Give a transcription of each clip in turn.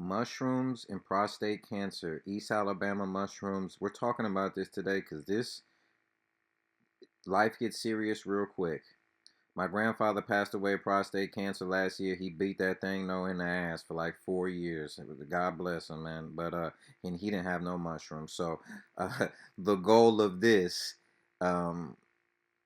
Mushrooms and prostate cancer, East Alabama mushrooms. We're talking about this today because this life gets serious real quick. My grandfather passed away of prostate cancer last year. He beat that thing in the ass for like 4 years. God bless him, man. But and he didn't have no mushrooms. So the goal of this um,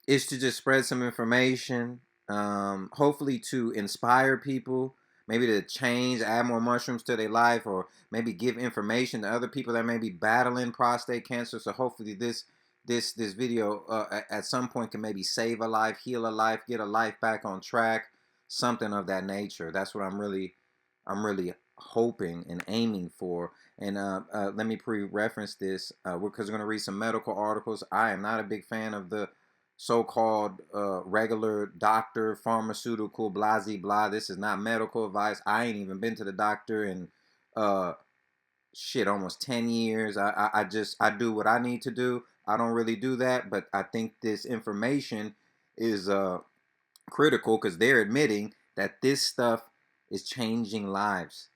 is to just spread some information, hopefully to inspire people, maybe to change, add more mushrooms to their life, or maybe give information to other people that may be battling prostate cancer. So hopefully this video at some point can maybe save a life, heal a life, get a life back on track, something of that nature. That's what I'm really hoping and aiming for. And let me pre-reference this because we're going to read some medical articles. I am not a big fan of the so-called regular doctor, pharmaceutical, blah, blah. This is not medical advice. I ain't even been to the doctor in uh, almost 10 years. I do what I need to do. I don't really do that, but I think this information is critical because they're admitting that this stuff is changing lives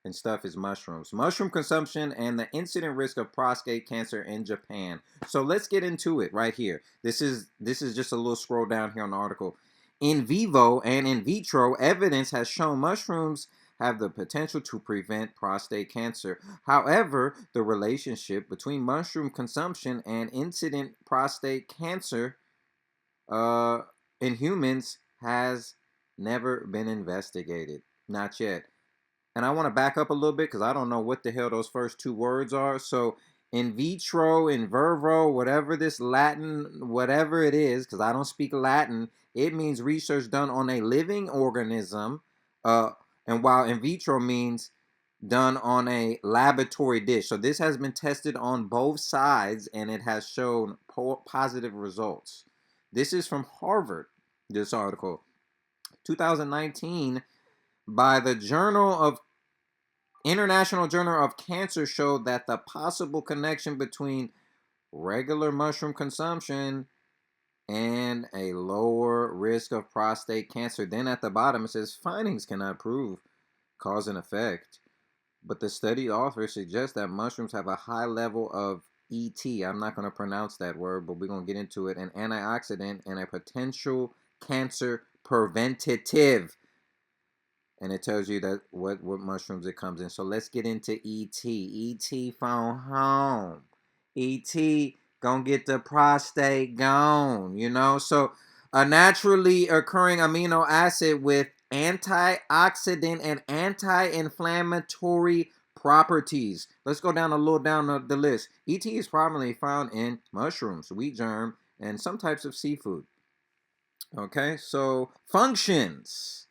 and stuff is mushrooms. Mushroom consumption and the incident risk of prostate cancer in Japan. So let's get into it right here. This is just a little scroll down here on the article. In vivo and in vitro evidence has shown mushrooms have the potential to prevent prostate cancer. However, the relationship between mushroom consumption and incident prostate cancer uh, in humans has never been investigated. Not yet. And I want to back up a little bit because I don't know what the hell those first two words are. So in vitro, in vervo, whatever this Latin, whatever it is, because I don't speak Latin, it means research done on a living organism. And while in vitro means done on a laboratory dish. So this has been tested on both sides and it has shown positive results. This is from Harvard, this article. 2019 by the International Journal of Cancer showed that the possible connection between regular mushroom consumption and a lower risk of prostate cancer. Then at the bottom it says findings cannot prove cause and effect, but the study authors suggest that mushrooms have a high level of ET. I'm not going to pronounce that word, but we're going to get into it. An antioxidant and a potential cancer preventative. And it tells you that what mushrooms it comes in. So let's get into ET. ET phone home. ET gonna get the prostate gone. So a naturally occurring amino acid with antioxidant and anti-inflammatory properties. Let's go down a little down the list. ET is primarily found in mushrooms, wheat germ, and some types of seafood. Okay, so functions.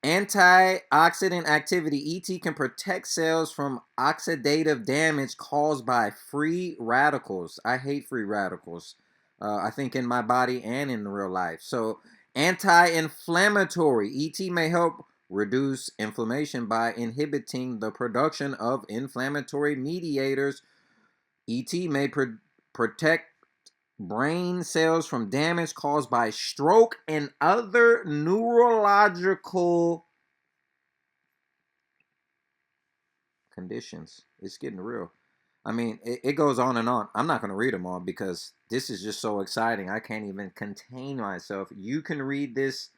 Antioxidant activity. ET can protect cells from oxidative damage caused by free radicals. I hate free radicals. I think in my body and in real life. So anti-inflammatory. ET may help reduce inflammation by inhibiting the production of inflammatory mediators. ET may protect brain cells from damage caused by stroke and other neurological conditions. It's getting real. I mean, it goes on and on. I'm not going to read them all because this is just so exciting. I can't even contain myself. You can read this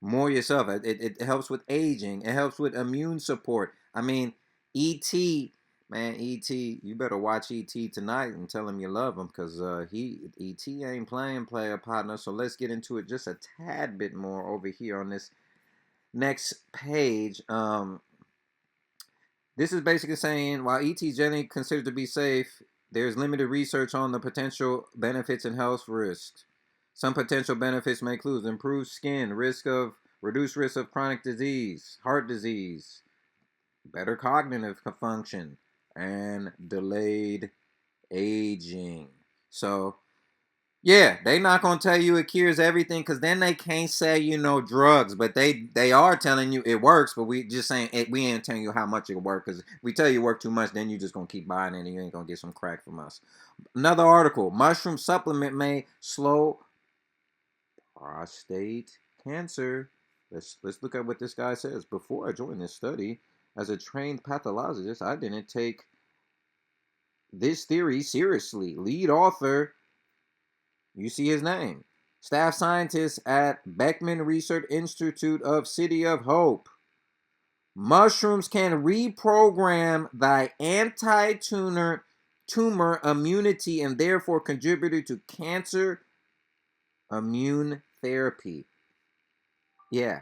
more yourself. It helps with aging. It helps with immune support. I mean, E.T., man, E.T., you better watch E.T. tonight and tell him you love him because E.T. ain't playing player partner. So let's get into it just a tad bit more over here on this next page. This is basically saying while ET is generally considered to be safe, there's limited research on the potential benefits and health risks. Some potential benefits may include improved skin, reduced risk of chronic disease, heart disease, better cognitive function, and delayed aging. So yeah, they not gonna tell you it cures everything because then they can't say drugs, but they are telling you it works. But we just saying it, we ain't telling you how much it works because we tell you work too much, then you just gonna keep buying it and you ain't gonna get some crack from us. Another article: mushroom supplement may slow prostate cancer. Let's look at what this guy says. Before I joined this study, As a trained pathologist, I didn't take this theory seriously. Lead author, you see his name. Staff scientist at Beckman Research Institute of City of Hope. Mushrooms can reprogram thy anti-tumor immunity and therefore contribute to cancer immune therapy. Yeah.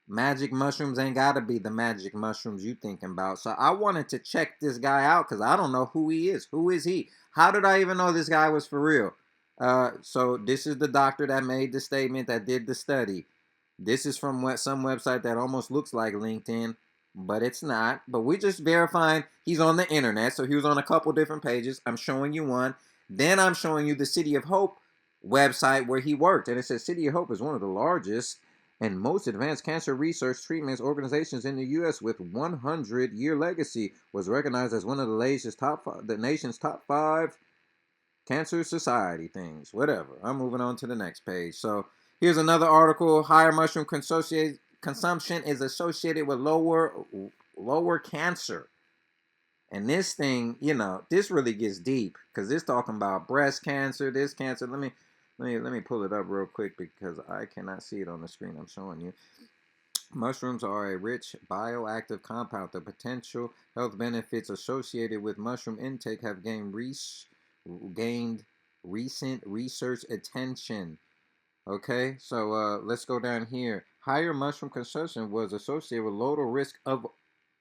Magic mushrooms ain't gotta be the magic mushrooms you thinking about. So I wanted to check this guy out because I don't know who he is. Who is he? How did I even know this guy was for real? So this is the doctor that made the statement, that did the study. This is from some website that almost looks like LinkedIn, but it's not. But we're just verifying he's on the internet. So he was on a couple different pages. I'm showing you one. Then I'm showing you the City of Hope website where he worked. And it says City of Hope is one of the largest and most advanced cancer research treatments organizations in the U.S. with 100-year legacy, was recognized as one of the nation's top 5 cancer society things. Whatever. I'm moving on to the next page. So here's another article. Higher mushroom consumption is associated with lower cancer. And this thing, this really gets deep because it's talking about breast cancer, this cancer. Let me pull it up real quick because I cannot see it on the screen I'm showing you. Mushrooms are a rich bioactive compound. The potential health benefits associated with mushroom intake have gained recent research attention. Okay, so let's go down here. Higher mushroom consumption was associated with lower risk of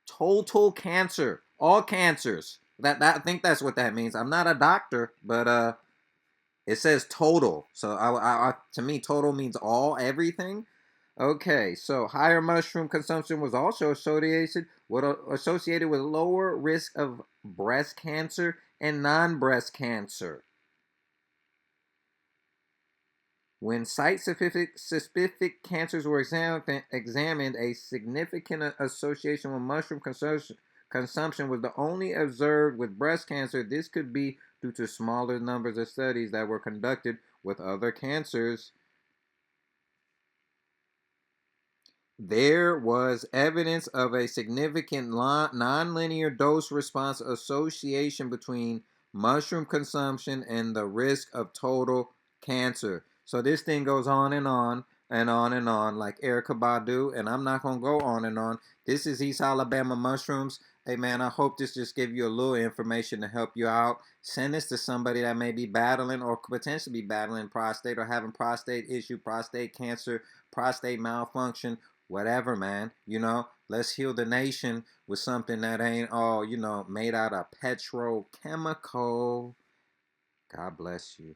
total cancer, all cancers. That I think that's what that means. I'm not a doctor, but it says total. So to me, total means all, everything. Okay, so higher mushroom consumption was also associated with lower risk of breast cancer and non-breast cancer. When site-specific cancers were examined, a significant association with mushroom consumption was the only observed with breast cancer. This could be due to smaller numbers of studies that were conducted with other cancers. There was evidence of a significant nonlinear dose-response association between mushroom consumption and the risk of total cancer. So this thing goes on and on and on and on, like Erykah Badu, and I'm not going to go on and on. This is East Alabama Mushrooms. Hey, man, I hope this just gave you a little information to help you out. Send this to somebody that may be battling or potentially be battling prostate or having prostate issue, prostate cancer, prostate malfunction, whatever, man. Let's heal the nation with something that ain't all, made out of petrochemical. God bless you.